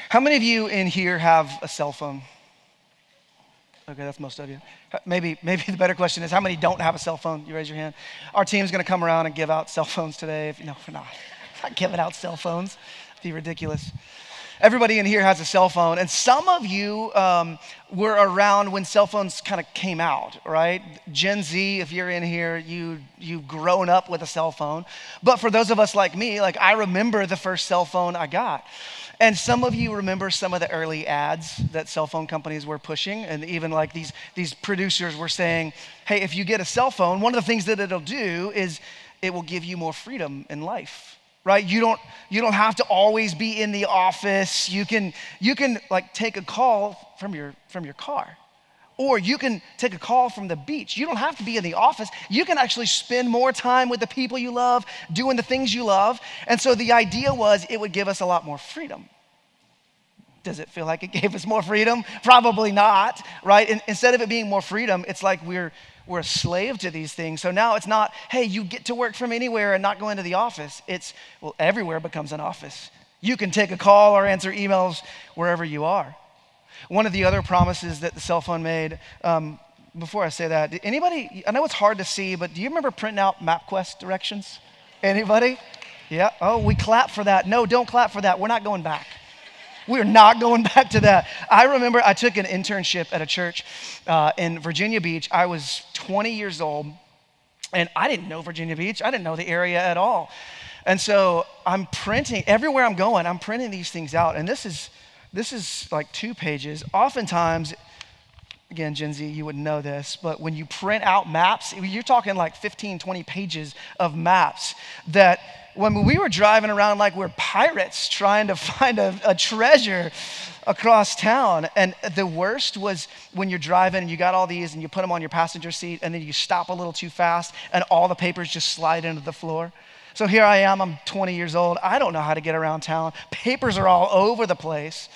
How many of you in here have a cell phone? Okay, that's most of you. Maybe the better question is, how many don't have a cell phone? You raise your hand. Our team's going to come around and give out cell phones today. No, we're not giving out cell phones. It'd be ridiculous. Everybody in here has a cell phone, and some of you were around when cell phones kind of came out, right? Gen Z, if you're in here, you've grown up with a cell phone. But for those of us like me, like I remember the first cell phone I got. And some of you remember some of the early ads that cell phone companies were pushing, and even like these producers were saying, hey, if you get a cell phone, one of the things that it'll do is it will give you more freedom in life, right? You don't have to always be in the office. You can like take a call from your car. Or you can take a call from the beach. You don't have to be in the office. You can actually spend more time with the people you love, doing the things you love. And so the idea was it would give us a lot more freedom. Does it feel like it gave us more freedom? Probably not, right? And instead of it being more freedom, it's like we're a slave to these things. So now it's not, hey, you get to work from anywhere and not go into the office. It's, well, everywhere becomes an office. You can take a call or answer emails wherever you are. One of the other promises that the cell phone made, before I say that, anybody, I know it's hard to see, but do you remember printing out MapQuest directions? Anybody? Yeah, oh, we clap for that. No, don't clap for that. We're not going back. We're not going back to that. I remember I took an internship at a church in Virginia Beach. I was 20 years old, and I didn't know Virginia Beach. I didn't know the area at all. And so I'm printing, everywhere I'm going, I'm printing these things out, and this is like 2 pages. Oftentimes, again, Gen Z, you wouldn't know this, but when you print out maps, you're talking like 15, 20 pages of maps that when we were driving around like we're pirates trying to find a treasure across town. And the worst was when you're driving and you got all these and you put them on your passenger seat and then you stop a little too fast and all the papers just slide into the floor. So here I am, I'm 20 years old. I don't know how to get around town. Papers are all over the place.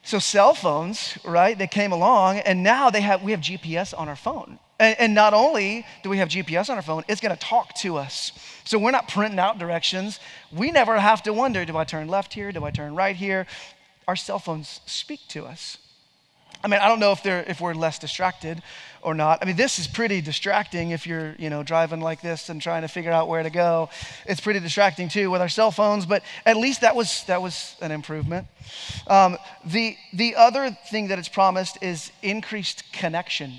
So cell phones, right, they came along, and now we have GPS on our phone. And not only do we have GPS on our phone, it's gonna talk to us. So we're not printing out directions. We never have to wonder, do I turn left here? Do I turn right here? Our cell phones speak to us. I mean, I don't know if we're less distracted or not. I mean, this is pretty distracting if you're, driving like this and trying to figure out where to go. It's pretty distracting too with our cell phones, but at least that was an improvement. The other thing that it's promised is increased connection,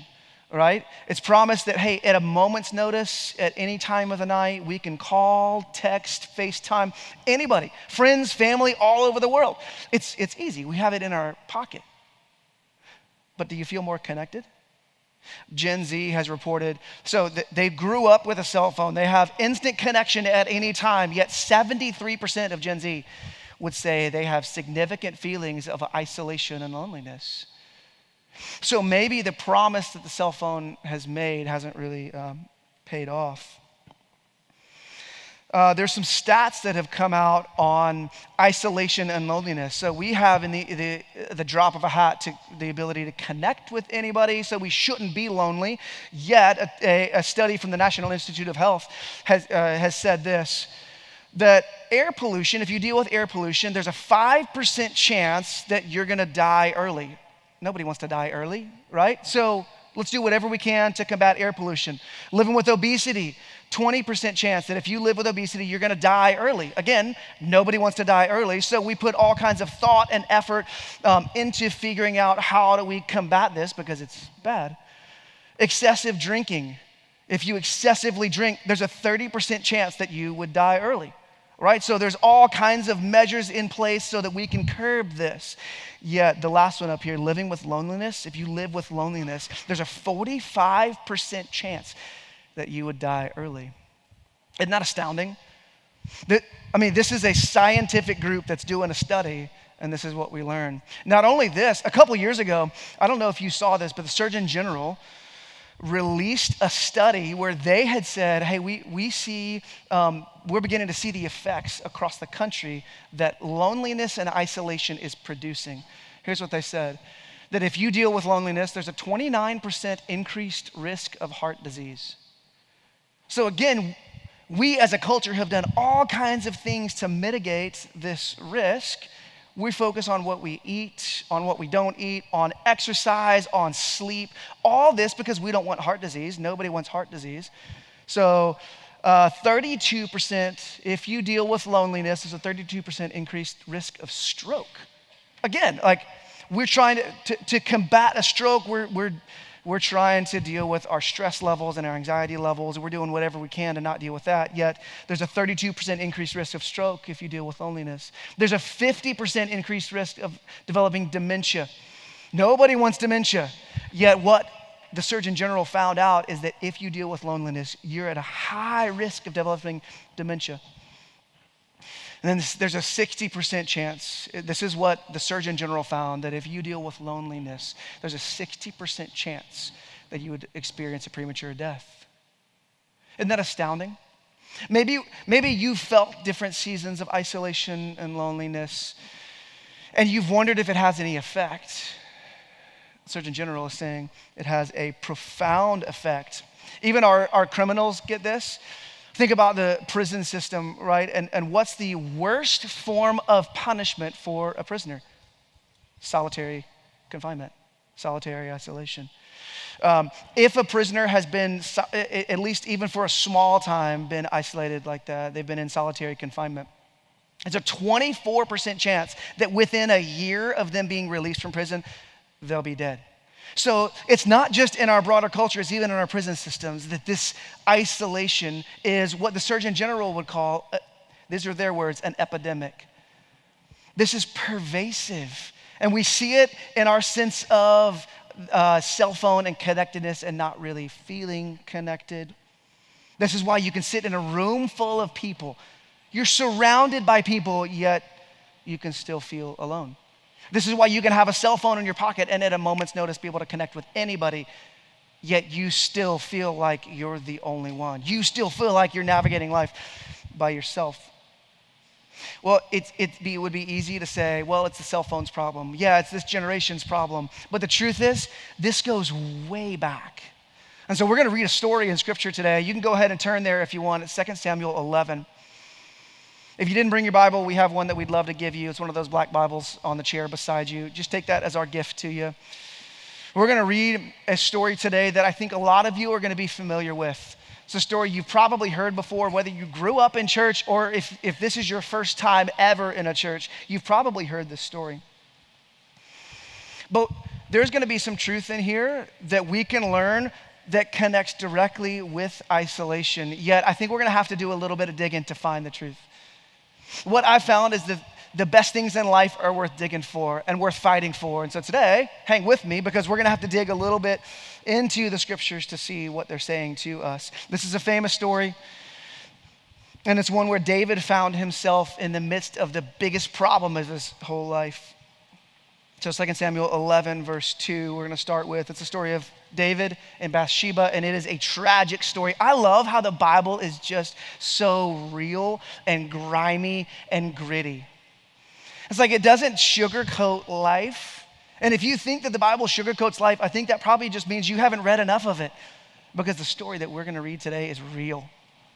right? It's promised that, hey, at a moment's notice, at any time of the night, we can call, text, FaceTime, anybody, friends, family, all over the world. It's easy. We have it in our pocket. But do you feel more connected? Gen Z has reported, so they grew up with a cell phone. They have instant connection at any time, yet 73% of Gen Z would say they have significant feelings of isolation and loneliness. So maybe the promise that the cell phone has made hasn't really paid off. There's some stats that have come out on isolation and loneliness. So we have in the drop of a hat the ability to connect with anybody, so we shouldn't be lonely. Yet a study from the National Institute of Health has said this, that air pollution, if you deal with air pollution, there's a 5% chance that you're gonna die early. Nobody wants to die early, right? So let's do whatever we can to combat air pollution. Living with obesity, 20% chance that if you live with obesity, you're gonna die early. Again, nobody wants to die early, so we put all kinds of thought and effort into figuring out how do we combat this because it's bad. Excessive drinking. If you excessively drink, there's a 30% chance that you would die early, right? So there's all kinds of measures in place so that we can curb this. Yet the last one up here, living with loneliness, if you live with loneliness, there's a 45% chance that you would die early. Isn't that astounding? This is a scientific group that's doing a study, and this is what we learn. Not only this, a couple years ago, I don't know if you saw this, but the Surgeon General released a study where they had said, hey, we're beginning to see the effects across the country that loneliness and isolation is producing. Here's what they said, that if you deal with loneliness, there's a 29% increased risk of heart disease. So again, we as a culture have done all kinds of things to mitigate this risk. We focus on what we eat, on what we don't eat, on exercise, on sleep, all this because we don't want heart disease. Nobody wants heart disease. So 32%, if you deal with loneliness, there's a 32% increased risk of stroke. Again, like we're trying to combat a stroke. We're trying to deal with our stress levels and our anxiety levels. We're doing whatever we can to not deal with that. Yet there's a 32% increased risk of stroke if you deal with loneliness. There's a 50% increased risk of developing dementia. Nobody wants dementia. Yet what the Surgeon General found out is that if you deal with loneliness, you're at a high risk of developing dementia. And then there's a 60% chance, this is what the Surgeon General found, that if you deal with loneliness, there's a 60% chance that you would experience a premature death. Isn't that astounding? Maybe you've felt different seasons of isolation and loneliness, and you've wondered if it has any effect. The Surgeon General is saying it has a profound effect. Even our criminals get this. Think about the prison system, right? And what's the worst form of punishment for a prisoner? Solitary confinement, solitary isolation. If a prisoner has been, at least even for a small time, been isolated like that, they've been in solitary confinement, it's a 24% chance that within a year of them being released from prison, they'll be dead. So it's not just in our broader culture, it's even in our prison systems that this isolation is what the Surgeon General would call, these are their words, an epidemic. This is pervasive. And we see it in our sense of cell phone and connectedness and not really feeling connected. This is why you can sit in a room full of people. You're surrounded by people, yet you can still feel alone. This is why you can have a cell phone in your pocket and at a moment's notice be able to connect with anybody, yet you still feel like you're the only one. You still feel like you're navigating life by yourself. Well, it would be easy to say, well, it's the cell phone's problem. Yeah, it's this generation's problem. But the truth is, this goes way back. And so we're going to read a story in Scripture today. You can go ahead and turn there if you want. It's 2 Samuel 11. If you didn't bring your Bible, we have one that we'd love to give you. It's one of those black Bibles on the chair beside you. Just take that as our gift to you. We're going to read a story today that I think a lot of you are going to be familiar with. It's a story you've probably heard before, whether you grew up in church or if this is your first time ever in a church, you've probably heard this story. But there's going to be some truth in here that we can learn that connects directly with isolation. Yet I think we're going to have to do a little bit of digging to find the truth. What I found is that the best things in life are worth digging for and worth fighting for. And so today, hang with me because we're going to have to dig a little bit into the Scriptures to see what they're saying to us. This is a famous story, and it's one where David found himself in the midst of the biggest problem of his whole life. So 2 Samuel 11, verse 2, we're going to start with. It's a story of David and Bathsheba, and it is a tragic story. I love how the Bible is just so real and grimy and gritty. It's like it doesn't sugarcoat life. And if you think that the Bible sugarcoats life, I think that probably just means you haven't read enough of it, because the story that we're going to read today is real.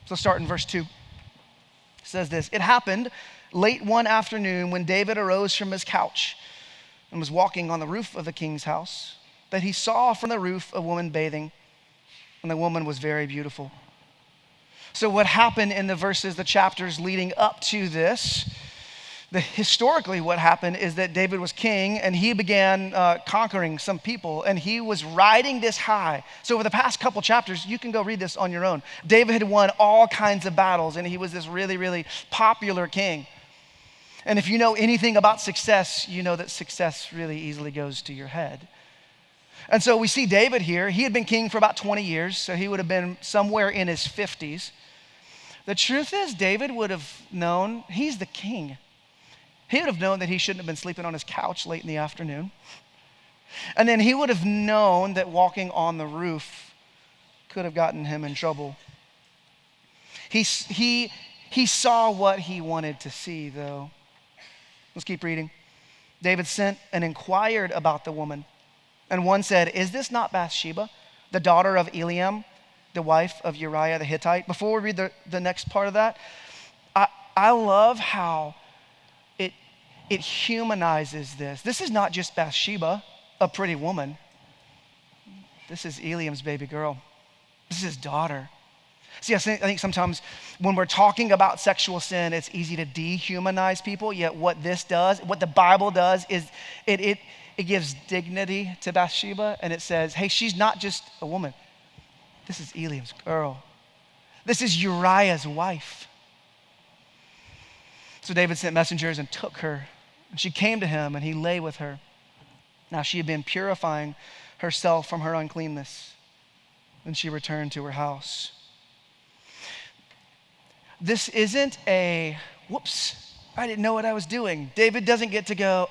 So start in verse 2. It says this: It happened late one afternoon when David arose from his couch and was walking on the roof of the king's house, that he saw from the roof a woman bathing, and the woman was very beautiful. So what happened in the verses, the chapters leading up to this, historically what happened is that David was king, and he began conquering some people, and he was riding this high. So over the past couple chapters, you can go read this on your own. David had won all kinds of battles, and he was this really, really popular king. And if you know anything about success, you know that success really easily goes to your head. And so we see David here. He had been king for about 20 years, so he would have been somewhere in his 50s. The truth is, David would have known he's the king. He would have known that he shouldn't have been sleeping on his couch late in the afternoon. And then he would have known that walking on the roof could have gotten him in trouble. He saw what he wanted to see, though. Let's keep reading. David sent and inquired about the woman. And one said, "Is this not Bathsheba, the daughter of Eliam, the wife of Uriah the Hittite?" Before we read the next part of that, I love how it humanizes this. This is not just Bathsheba, a pretty woman. This is Eliam's baby girl. This is his daughter. See, I think sometimes when we're talking about sexual sin, it's easy to dehumanize people, yet what this does, what the Bible does is it gives dignity to Bathsheba, and it says, hey, she's not just a woman. This is Eliam's girl. This is Uriah's wife. So David sent messengers and took her. And she came to him, and he lay with her. Now she had been purifying herself from her uncleanness. Then she returned to her house. This isn't a, whoops, I didn't know what I was doing. David doesn't get to go,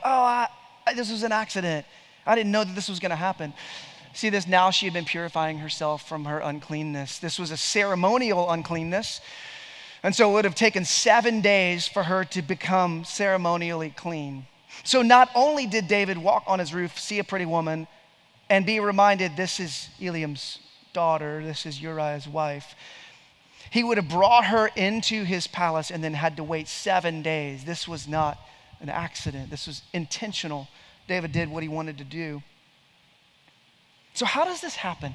this was an accident. I didn't know that this was going to happen. See this, now she had been purifying herself from her uncleanness. This was a ceremonial uncleanness. And so it would have taken 7 days for her to become ceremonially clean. So not only did David walk on his roof, see a pretty woman, and be reminded this is Eliam's daughter, this is Uriah's wife, he would have brought her into his palace and then had to wait 7 days. This was not an accident. This was intentional. David did what he wanted to do. So how does this happen?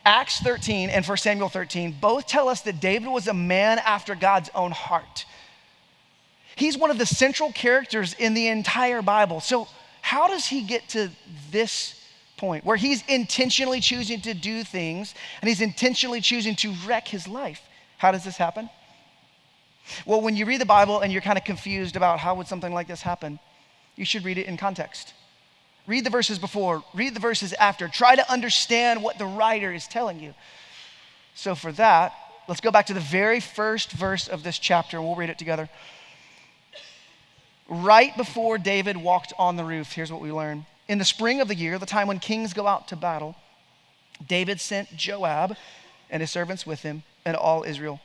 Acts 13 and 1 Samuel 13 both tell us that David was a man after God's own heart. He's one of the central characters in the entire Bible. So how does he get to this point where he's intentionally choosing to do things and he's intentionally choosing to wreck his life? How does this happen? Well, when you read the Bible and you're kind of confused about how would something like this happen, you should read it in context. Read the verses before, read the verses after. Try to understand what the writer is telling you. So for that, let's go back to the very first verse of this chapter and we'll read it together. Right before David walked on the roof, here's what we learn. In the spring of the year, the time when kings go out to battle, David sent Joab and his servants with him and all Israel.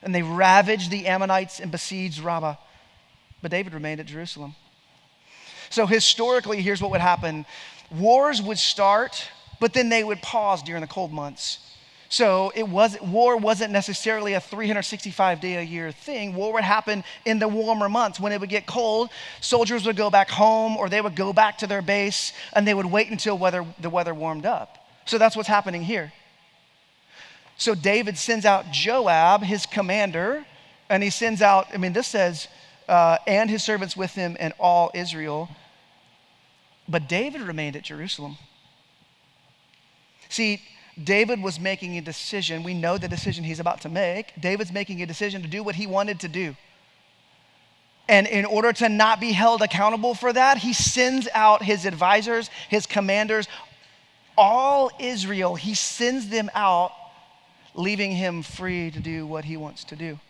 And they ravaged the Ammonites and besieged Rabbah. But David remained at Jerusalem. So historically, here's what would happen. Wars would start, but then they would pause during the cold months. So war wasn't necessarily a 365-day-a-year thing. War would happen in the warmer months. When it would get cold, soldiers would go back home or they would go back to their base and they would wait until the weather warmed up. So that's what's happening here. So David sends out Joab, his commander, and he sends out, this says, and his servants with him and all Israel. But David remained at Jerusalem. See, David was making a decision. We know the decision he's about to make. David's making a decision to do what he wanted to do. And in order to not be held accountable for that, he sends out his advisors, his commanders, all Israel. He sends them out, leaving him free to do what he wants to do.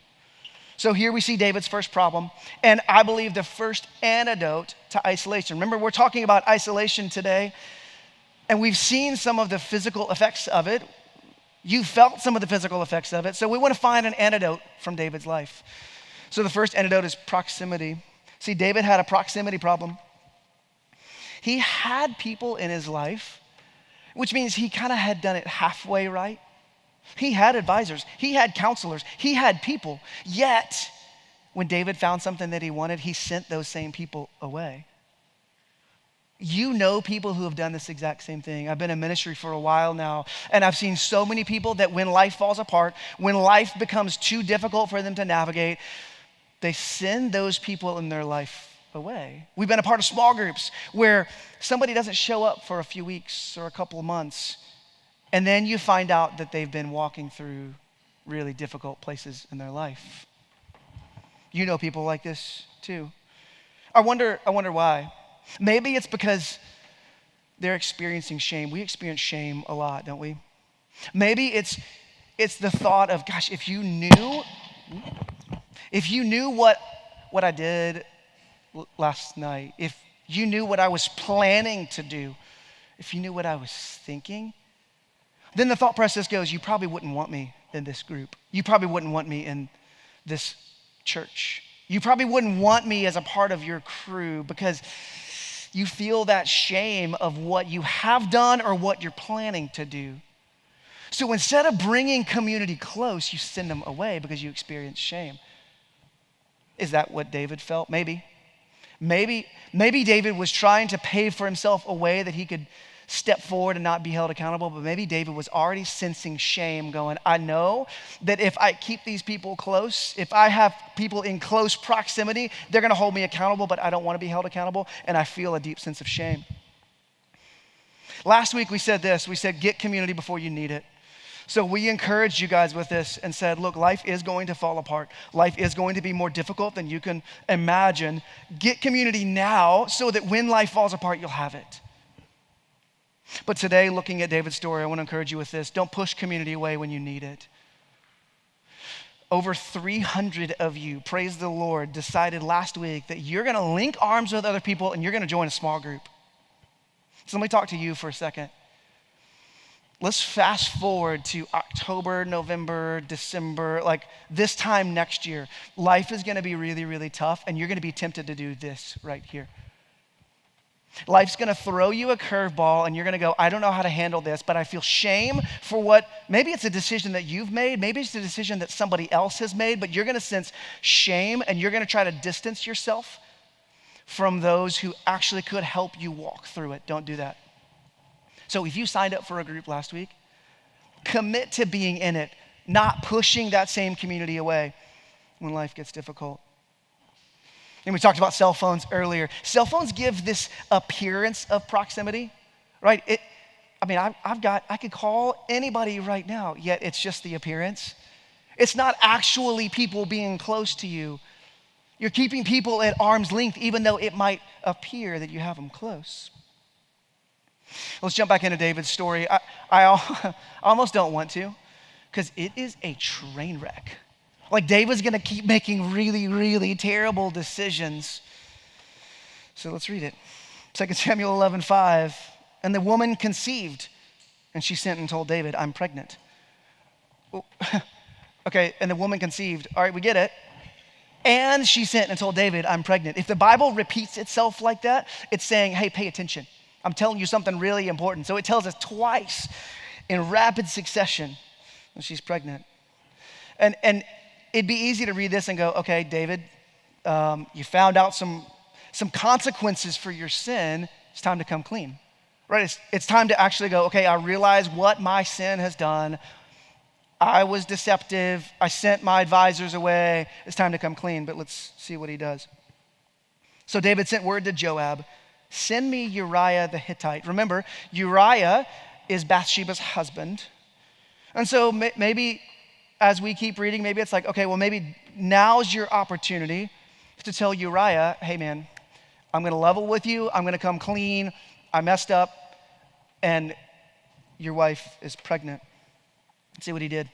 So here we see David's first problem, and I believe the first antidote to isolation. Remember, we're talking about isolation today, and we've seen some of the physical effects of it. You felt some of the physical effects of it, so we want to find an antidote from David's life. So the first antidote is proximity. See, David had a proximity problem. He had people in his life, which means he kind of had done it halfway right. He had advisors, he had counselors, he had people. Yet, when David found something that he wanted, he sent those same people away. You know people who have done this exact same thing. I've been in ministry for a while now, and I've seen so many people that when life falls apart, when life becomes too difficult for them to navigate, they send those people in their life away. We've been a part of small groups where somebody doesn't show up for a few weeks or a couple of months, and then you find out that they've been walking through really difficult places in their life. You know people like this too. I wonder why. Maybe it's because they're experiencing shame. We experience shame a lot, don't we? Maybe it's the thought of, gosh, if you knew what I did last night, if you knew what I was planning to do, if you knew what I was thinking, then the thought process goes, you probably wouldn't want me in this group. You probably wouldn't want me in this church. You probably wouldn't want me as a part of your crew because you feel that shame of what you have done or what you're planning to do. So instead of bringing community close, you send them away because you experience shame. Is that what David felt? Maybe. Maybe David was trying to pave for himself a way that he could step forward and not be held accountable, but maybe David was already sensing shame going, I know that if I keep these people close, if I have people in close proximity, they're gonna hold me accountable, but I don't wanna be held accountable, and I feel a deep sense of shame. Last week we said this, we said get community before you need it. So we encouraged you guys with this and said, look, life is going to fall apart. Life is going to be more difficult than you can imagine. Get community now so that when life falls apart, you'll have it. But today, looking at David's story, I want to encourage you with this. Don't push community away when you need it. Over 300 of you, praise the Lord, decided last week that you're going to link arms with other people and you're going to join a small group. So let me talk to you for a second. Let's fast forward to October, November, December, like this time next year. Life is going to be really, really tough, and you're going to be tempted to do this right here. Life's gonna throw you a curveball and you're gonna go, I don't know how to handle this, but I feel shame for what, maybe it's a decision that you've made, maybe it's a decision that somebody else has made, but you're gonna sense shame and you're gonna try to distance yourself from those who actually could help you walk through it. Don't do that. So if you signed up for a group last week, commit to being in it, not pushing that same community away when life gets difficult. And we talked about cell phones earlier. Cell phones give this appearance of proximity, right? I could call anybody right now, yet it's just the appearance. It's not actually people being close to you. You're keeping people at arm's length, even though it might appear that you have them close. Let's jump back into David's story. I almost don't want to, because it is a train wreck. Like David's gonna keep making really, really terrible decisions. So let's read it. 2 Samuel 11:5. And the woman conceived, and she sent and told David, I'm pregnant. Okay, and the woman conceived. All right, we get it. And she sent and told David, I'm pregnant. If the Bible repeats itself like that, it's saying, hey, pay attention. I'm telling you something really important. So it tells us twice in rapid succession that she's pregnant. And it'd be easy to read this and go, okay, David, you found out some consequences for your sin. It's time to come clean, right? It's time to actually go, okay, I realize what my sin has done. I was deceptive. I sent my advisors away. It's time to come clean, but let's see what he does. So David sent word to Joab, send me Uriah the Hittite. Remember, Uriah is Bathsheba's husband. And so maybe as we keep reading, maybe it's like, okay, well, maybe now's your opportunity to tell Uriah, hey man, I'm gonna level with you. I'm gonna come clean. I messed up and your wife is pregnant. Let's see what he did.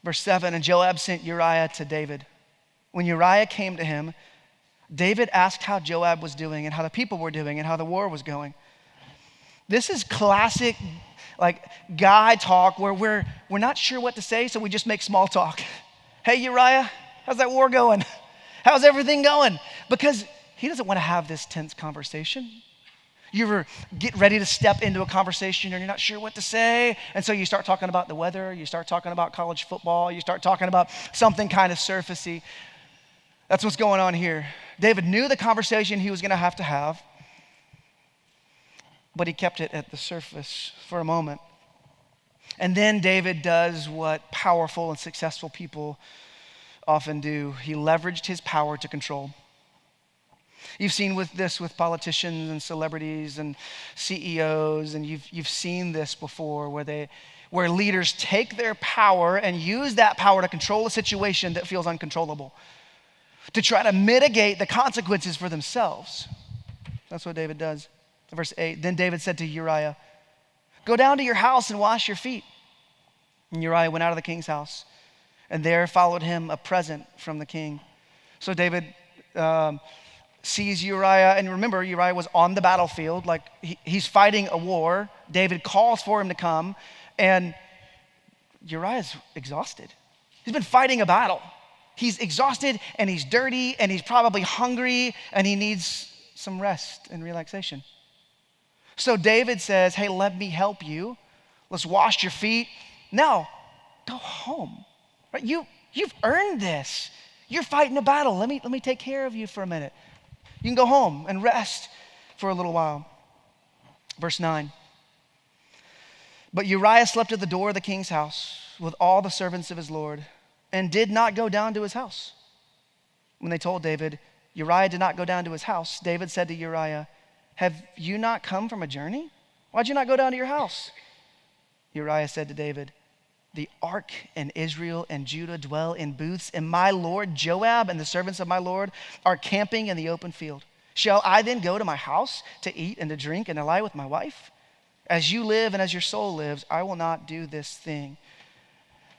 Verse 7, and Joab sent Uriah to David. When Uriah came to him, David asked how Joab was doing and how the people were doing and how the war was going. This is classic like guy talk where we're not sure what to say, so we just make small talk. Hey Uriah, how's that war going? How's everything going? Because he doesn't want to have this tense conversation. You ever get ready to step into a conversation and you're not sure what to say, and so you start talking about the weather, you start talking about college football, you start talking about something kind of surfacey. That's what's going on here. David knew the conversation he was going to have, but he kept it at the surface for a moment. And then David does what powerful and successful people often do. He leveraged his power to control. You've seen with politicians and celebrities and CEOs, and you've seen this before where leaders take their power and use that power to control a situation that feels uncontrollable, to try to mitigate the consequences for themselves. That's what David does. Verse 8, then David said to Uriah, go down to your house and wash your feet. And Uriah went out of the king's house, and there followed him a present from the king. So David sees Uriah, and remember, Uriah was on the battlefield, like he's fighting a war. David calls for him to come, and Uriah's exhausted. He's been fighting a battle. He's exhausted, and he's dirty, and he's probably hungry, and he needs some rest and relaxation. So David says, hey, let me help you. Let's wash your feet. Now, go home. Right? You've earned this. You're fighting a battle. Let me take care of you for a minute. You can go home and rest for a little while. Verse 9. But Uriah slept at the door of the king's house with all the servants of his lord and did not go down to his house. When they told David, Uriah did not go down to his house, David said to Uriah, have you not come from a journey? Why'd you not go down to your house? Uriah said to David, the ark and Israel and Judah dwell in booths, and my lord Joab and the servants of my lord are camping in the open field. Shall I then go to my house to eat and to drink and to lie with my wife? As you live and as your soul lives, I will not do this thing.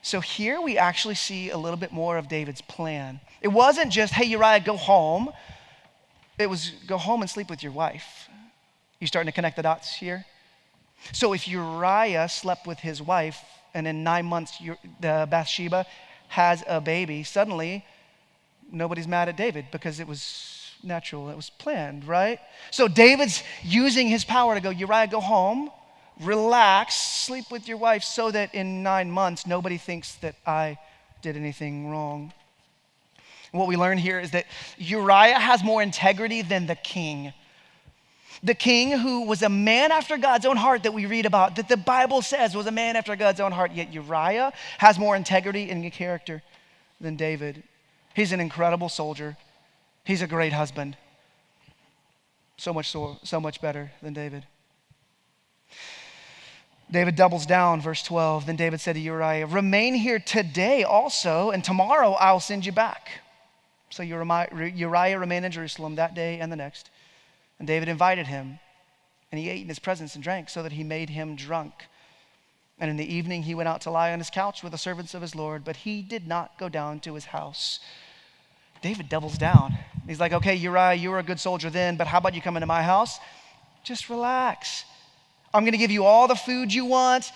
So here we actually see a little bit more of David's plan. It wasn't just, hey, Uriah, go home. It was go home and sleep with your wife. You starting to connect the dots here? So if Uriah slept with his wife and in 9 months the Bathsheba has a baby, suddenly nobody's mad at David because it was natural, it was planned, right? So David's using his power to go, Uriah, go home, relax, sleep with your wife so that in 9 months nobody thinks that I did anything wrong. What we learn here is that Uriah has more integrity than the king. The king who was a man after God's own heart that we read about, that the Bible says was a man after God's own heart, yet Uriah has more integrity and character than David. He's an incredible soldier. He's a great husband. So much better than David. David doubles down, verse 12. Then David said to Uriah, remain here today also, and tomorrow I'll send you back. So Uriah remained in Jerusalem that day and the next. And David invited him, and he ate in his presence and drank so that he made him drunk. And in the evening he went out to lie on his couch with the servants of his Lord, but he did not go down to his house. David doubles down. He's like, okay, Uriah, you were a good soldier then, but how about you come into my house? Just relax. I'm going to give you all the food you want,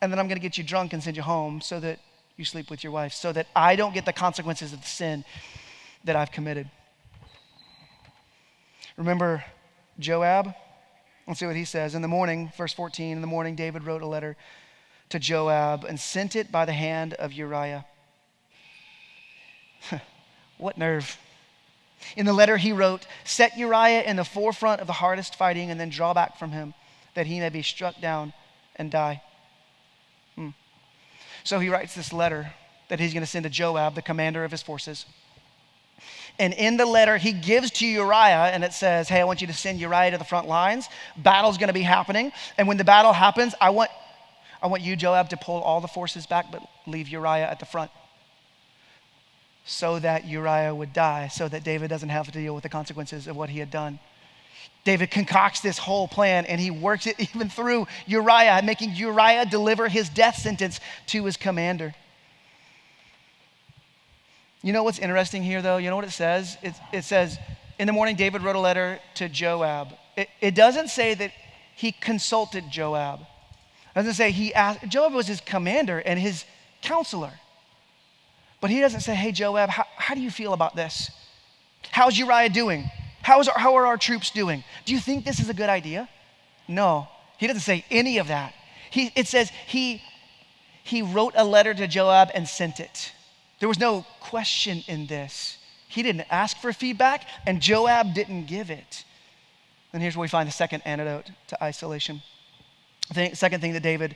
and then I'm going to get you drunk and send you home so that you sleep with your wife, so that I don't get the consequences of the sin that I've committed. Remember Joab? Let's see what he says. In the morning, verse 14, in the morning, David wrote a letter to Joab and sent it by the hand of Uriah. What nerve. In the letter he wrote, set Uriah in the forefront of the hardest fighting and then draw back from him, that he may be struck down and die. So he writes this letter that he's going to send to Joab, the commander of his forces. And in the letter he gives to Uriah, and it says, hey, I want you to send Uriah to the front lines. Battle's going to be happening. And when the battle happens, I want you, Joab, to pull all the forces back, but leave Uriah at the front, so that Uriah would die, so that David doesn't have to deal with the consequences of what he had done. David concocts this whole plan, and he works it even through Uriah, making Uriah deliver his death sentence to his commander. You know what's interesting here, though? You know what it says? It says, in the morning, David wrote a letter to Joab. It doesn't say that he consulted Joab. It doesn't say he asked. Joab was his commander and his counselor. But he doesn't say, hey, Joab, how do you feel about this? How's Uriah doing? How are our troops doing? Do you think this is a good idea? No, he doesn't say any of that. It says he wrote a letter to Joab and sent it. There was no question in this. He didn't ask for feedback, and Joab didn't give it. And here's where we find the second antidote to isolation. The second thing that David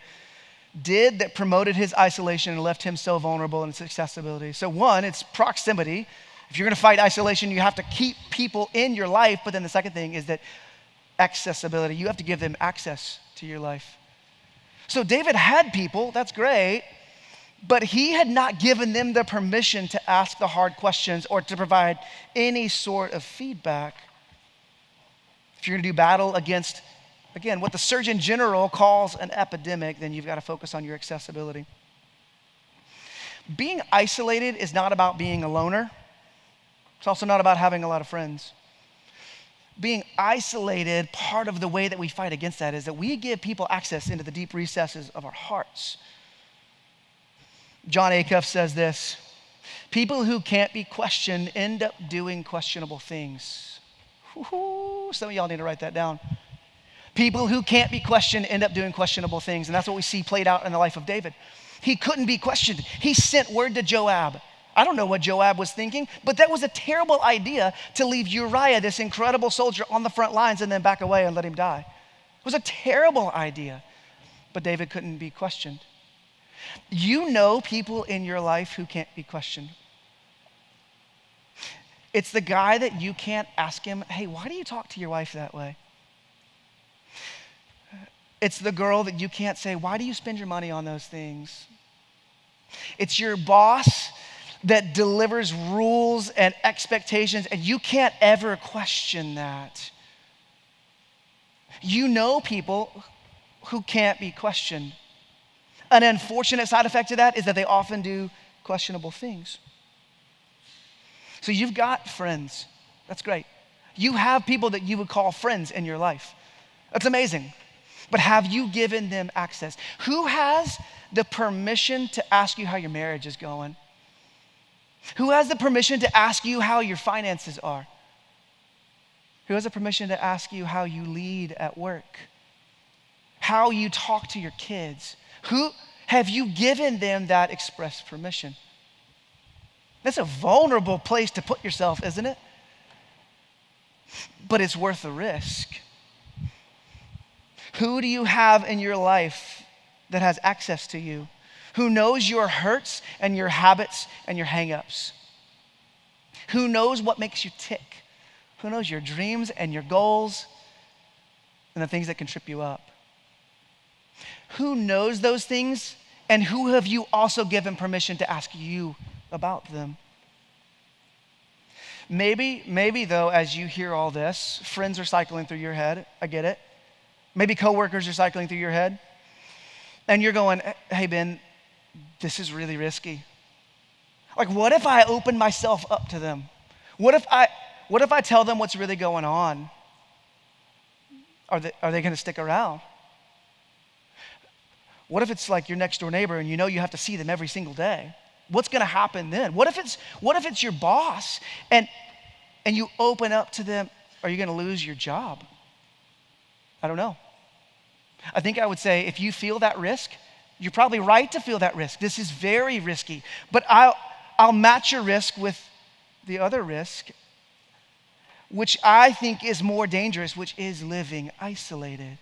did that promoted his isolation and left him so vulnerable in its accessibility. So one, it's proximity. If you're going to fight isolation, you have to keep people in your life. But then the second thing is that accessibility. You have to give them access to your life. So David had people, that's great, but he had not given them the permission to ask the hard questions or to provide any sort of feedback. If you're going to do battle against, again, what the Surgeon General calls an epidemic, then you've got to focus on your accessibility. Being isolated is not about being a loner. It's also not about having a lot of friends. Being isolated, part of the way that we fight against that is that we give people access into the deep recesses of our hearts. John Acuff says this: people who can't be questioned end up doing questionable things. Woo-hoo. Some of y'all need to write that down. People who can't be questioned end up doing questionable things, and that's what we see played out in the life of David. He couldn't be questioned. He sent word to Joab. I don't know what Joab was thinking, but that was a terrible idea to leave Uriah, this incredible soldier, on the front lines and then back away and let him die. It was a terrible idea, but David couldn't be questioned. You know people in your life who can't be questioned. It's the guy that you can't ask him, hey, why do you talk to your wife that way? It's the girl that you can't say, why do you spend your money on those things? It's your boss that delivers rules and expectations, and you can't ever question that. You know people who can't be questioned. An unfortunate side effect of that is that they often do questionable things. So you've got friends. That's great. You have people that you would call friends in your life. That's amazing. But have you given them access? Who has the permission to ask you how your marriage is going? Who has the permission to ask you how your finances are? Who has the permission to ask you how you lead at work? How you talk to your kids? Who have you given them that express permission? That's a vulnerable place to put yourself, isn't it? But it's worth the risk. Who do you have in your life that has access to you? Who knows your hurts and your habits and your hang-ups? Who knows what makes you tick? Who knows your dreams and your goals and the things that can trip you up? Who knows those things, and who have you also given permission to ask you about them? Maybe though, as you hear all this, friends are cycling through your head. I get it. Maybe coworkers are cycling through your head. And you're going, hey, Ben, this is really risky. Like, what if I open myself up to them? What if I tell them what's really going on? Are they going to stick around? What if it's like your next door neighbor and you know you have to see them every single day? What's going to happen then? What if it's your boss and you open up to them? Are you going to lose your job? I don't know. I think I would say if you feel that risk, you're probably right to feel that risk. This is very risky. But I'll match your risk with the other risk, which I think is more dangerous, which is living isolated.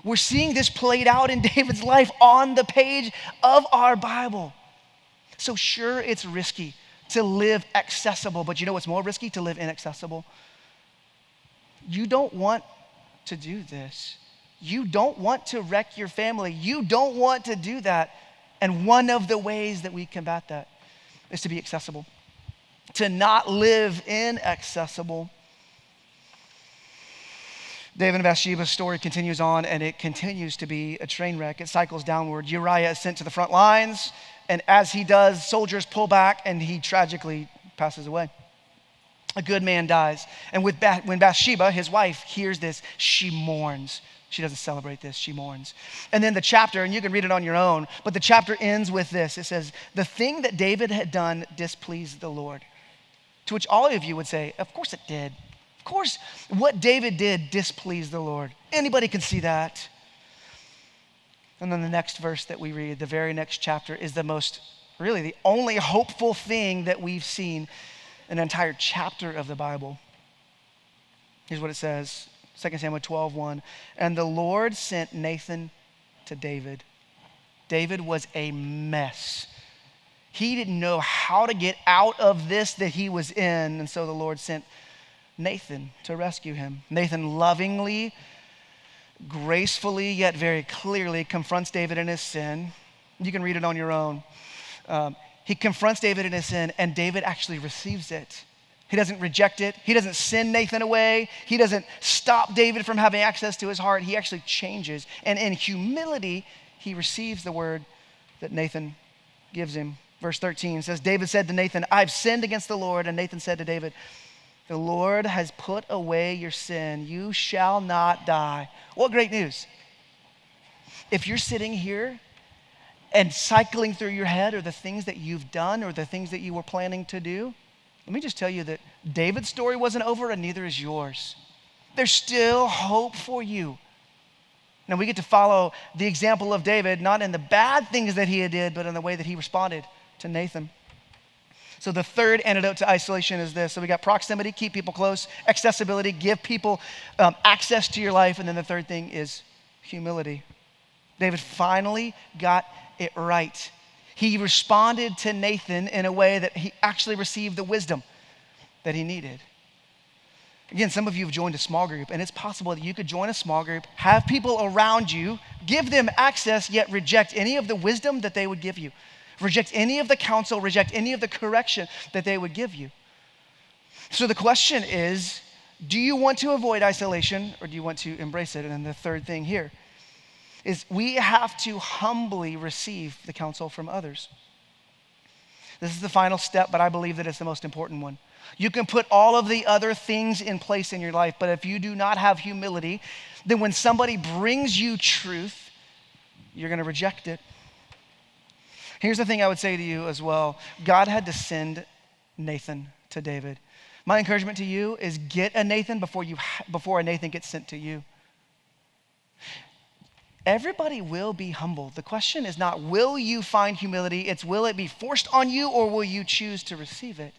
We're seeing this played out in David's life on the page of our Bible. So sure, it's risky to live accessible, but you know what's more risky? To live inaccessible. You don't want to do this. You don't want to wreck your family. You don't want to do that. And one of the ways that we combat that is to be accessible, to not live inaccessible. David and Bathsheba's story continues on, and it continues to be a train wreck. It cycles downward. Uriah is sent to the front lines, and as he does, soldiers pull back, and he tragically passes away. A good man dies. And when Bathsheba, his wife, hears this, she mourns. She doesn't celebrate this, she mourns. And then the chapter, and you can read it on your own, but the chapter ends with this. It says, the thing that David had done displeased the Lord. To which all of you would say, of course it did. Of course, what David did displeased the Lord. Anybody can see that. And then the next verse that we read, the very next chapter, is really the only hopeful thing that we've seen in an entire chapter of the Bible. Here's what it says, 2 Samuel 12:1. And the Lord sent Nathan to David. David was a mess. He didn't know how to get out of this that he was in, and so the Lord sent Nathan to rescue him. Nathan lovingly, gracefully, yet very clearly confronts David in his sin. You can read it on your own. He confronts David in his sin, and David actually receives it. He doesn't reject it. He doesn't send Nathan away. He doesn't stop David from having access to his heart. He actually changes. And in humility, he receives the word that Nathan gives him. Verse 13 says, David said to Nathan, I've sinned against the Lord. And Nathan said to David, the Lord has put away your sin. You shall not die. What great news. If you're sitting here and cycling through your head are the things that you've done or the things that you were planning to do, let me just tell you that David's story wasn't over and neither is yours. There's still hope for you. Now we get to follow the example of David, not in the bad things that he did, but in the way that he responded to Nathan. So the third antidote to isolation is this. So we got proximity, keep people close, accessibility, give people access to your life, and then the third thing is humility. David finally got it right. He responded to Nathan in a way that he actually received the wisdom that he needed. Again, some of you have joined a small group, and it's possible that you could join a small group, have people around you, give them access, yet reject any of the wisdom that they would give you. Reject any of the counsel, reject any of the correction that they would give you. So the question is, do you want to avoid isolation or do you want to embrace it? And then the third thing here is we have to humbly receive the counsel from others. This is the final step, but I believe that it's the most important one. You can put all of the other things in place in your life, but if you do not have humility, then when somebody brings you truth, you're going to reject it. Here's the thing I would say to you as well. God had to send Nathan to David. My encouragement to you is get a Nathan before a Nathan gets sent to you. Everybody will be humble. The question is not, will you find humility? It's, will it be forced on you or will you choose to receive it?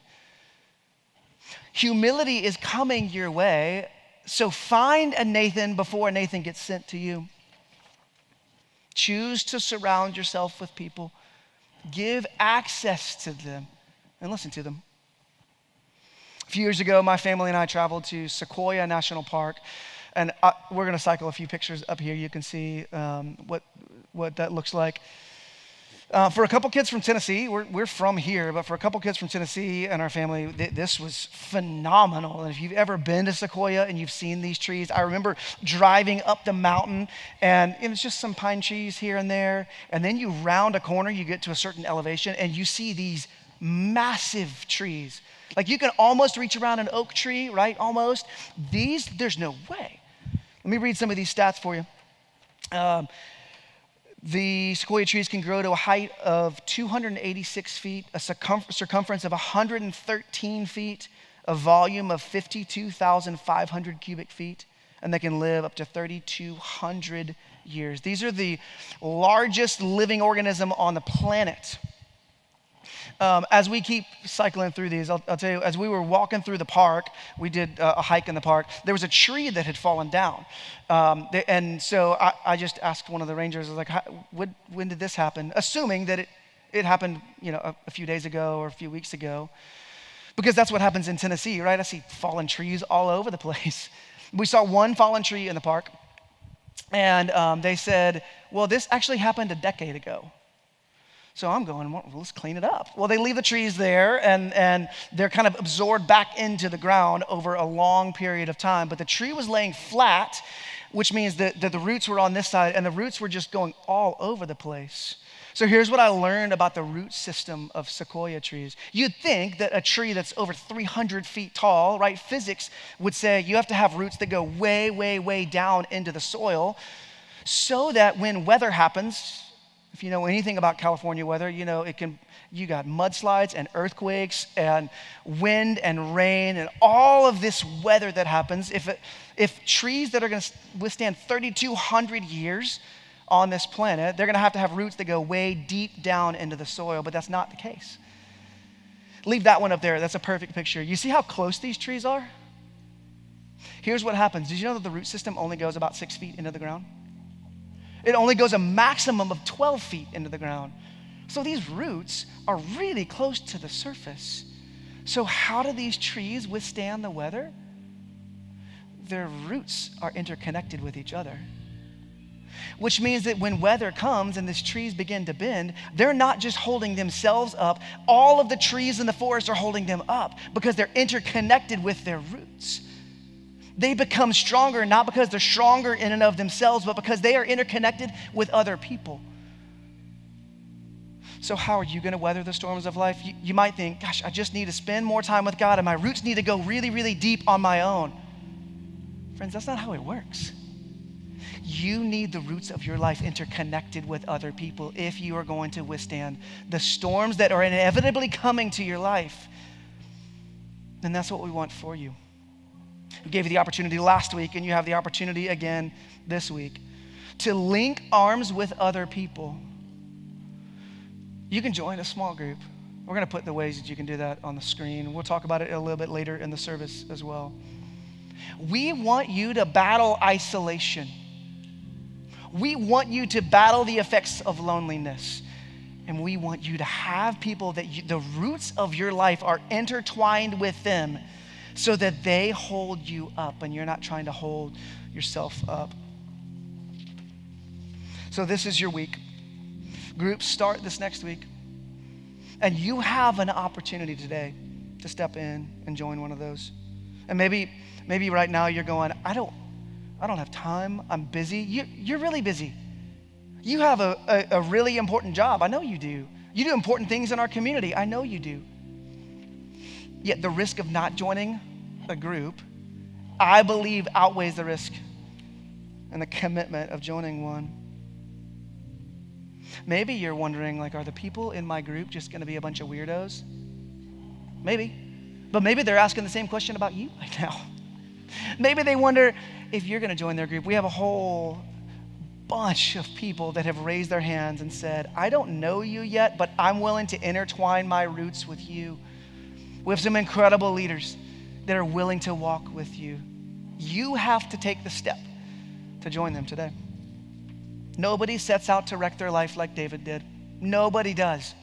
Humility is coming your way, so find a Nathan before a Nathan gets sent to you. Choose to surround yourself with people. Give access to them and listen to them. A few years ago, my family and I traveled to Sequoia National Park, and we're going to cycle a few pictures up here. You can see what that looks like. For a couple kids from Tennessee, we're from here, but for a couple kids from Tennessee and our family, this was phenomenal. And if you've ever been to Sequoia and you've seen these trees, I remember driving up the mountain and it was just some pine trees here and there. And then you round a corner, you get to a certain elevation and you see these massive trees. Like you can almost reach around an oak tree, right? Almost. These, there's no way. Let me read some of these stats for you. The sequoia trees can grow to a height of 286 feet, a circumference of 113 feet, a volume of 52,500 cubic feet, and they can live up to 3,200 years. These are the largest living organism on the planet. As we keep cycling through these, I'll tell you, as we were walking through the park, we did a hike in the park, there was a tree that had fallen down. And so I just asked one of the rangers, I was like, when did this happen? Assuming that it happened, a few days ago or a few weeks ago. Because that's what happens in Tennessee, right? I see fallen trees all over the place. We saw one fallen tree in the park, and they said, well, this actually happened a decade ago. So I'm going, well, let's clean it up. Well, they leave the trees there, and they're kind of absorbed back into the ground over a long period of time. But the tree was laying flat, which means that the roots were on this side, and the roots were just going all over the place. So here's what I learned about the root system of sequoia trees. You'd think that a tree that's over 300 feet tall, right? Physics would say you have to have roots that go way, way, way down into the soil so that when weather happens, if you know anything about California weather, you got mudslides and earthquakes and wind and rain and all of this weather that happens. If trees that are going to withstand 3,200 years on this planet, they're going to have roots that go way deep down into the soil, but that's not the case. Leave that one up there. That's a perfect picture. You see how close these trees are? Here's what happens. Did you know that the root system only goes about 6 feet into the ground? It only goes a maximum of 12 feet into the ground. So these roots are really close to the surface. So how do these trees withstand the weather? Their roots are interconnected with each other. Which means that when weather comes and these trees begin to bend, they're not just holding themselves up. All of the trees in the forest are holding them up because they're interconnected with their roots. They become stronger not because they're stronger in and of themselves, but because they are interconnected with other people. So how are you going to weather the storms of life? You might think, gosh, I just need to spend more time with God and my roots need to go really, really deep on my own. Friends, that's not how it works. You need the roots of your life interconnected with other people if you are going to withstand the storms that are inevitably coming to your life. And that's what we want for you. We gave you the opportunity last week, and you have the opportunity again this week to link arms with other people. You can join a small group. We're going to put the ways that you can do that on the screen. We'll talk about it a little bit later in the service as well. We want you to battle isolation. We want you to battle the effects of loneliness. And we want you to have people that the roots of your life are intertwined with them so that they hold you up and you're not trying to hold yourself up. So this is your week. Groups start this next week. And you have an opportunity today to step in and join one of those. And maybe right now you're going, I don't have time. I'm busy. You're really busy. You have a really important job. I know you do. You do important things in our community. I know you do. Yet the risk of not joining a group, I believe, outweighs the risk and the commitment of joining one. Maybe you're wondering, like, are the people in my group just going to be a bunch of weirdos? Maybe. But maybe they're asking the same question about you right now. Maybe they wonder if you're going to join their group. We have a whole bunch of people that have raised their hands and said, I don't know you yet, but I'm willing to intertwine my roots with you. We have some incredible leaders that are willing to walk with you. You have to take the step to join them today. Nobody sets out to wreck their life like David did. Nobody does.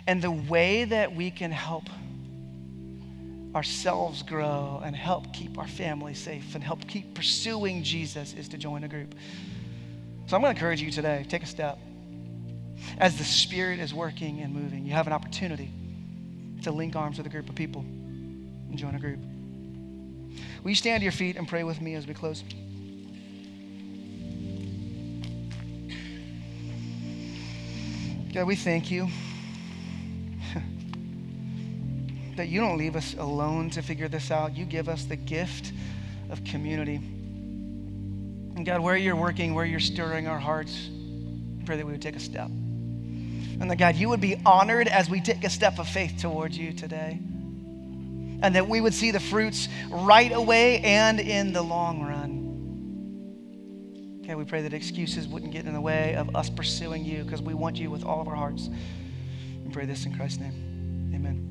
And the way that we can help ourselves grow and help keep our family safe and help keep pursuing Jesus is to join a group. So I'm going to encourage you today, take a step. As the Spirit is working and moving, you have an opportunity to link arms with a group of people and join a group. Will you stand to your feet and pray with me as we close? God, we thank you that you don't leave us alone to figure this out. You give us the gift of community. And God, where you're working, where you're stirring our hearts, I pray that we would take a step. And that, God, you would be honored as we take a step of faith towards you today. And that we would see the fruits right away and in the long run. Okay, we pray that excuses wouldn't get in the way of us pursuing you because we want you with all of our hearts. We pray this in Christ's name. Amen.